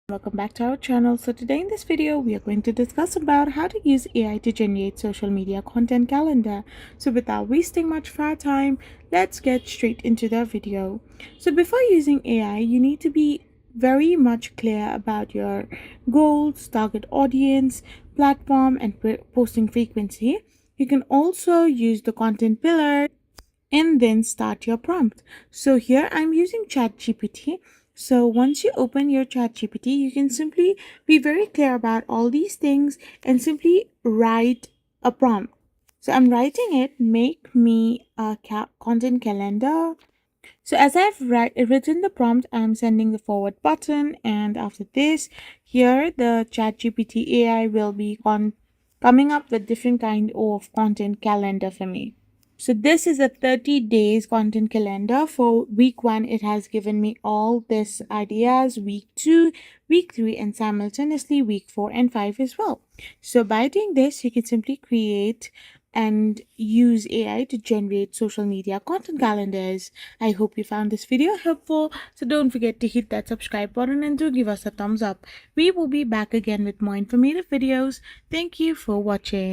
Welcome back to our channel. So today in this video we are going to discuss about how to use AI to generate social media content calendar. So without wasting much of our time, let's get straight into the video. So before using AI, you need to be very much clear about your goals, target audience, platform, and posting frequency. You can also use the content pillar and then start your prompt. So here I'm using ChatGPT. So once you open your ChatGPT, you can simply be very clear about all these things and simply write a prompt. So I'm writing it, make me a content calendar. So as I've written the prompt, I'm sending the forward button, and after this, here the ChatGPT AI will be coming up with different kind of content calendar for me. So this is a 30 days content calendar. For week 1, it has given me all these ideas, week 2, week 3, and simultaneously week 4 and 5 as well. So by doing this, you can simply create and use AI to generate social media content calendars. I hope you found this video helpful. So don't forget to hit that subscribe button and do give us a thumbs up. We will be back again with more informative videos. Thank you for watching.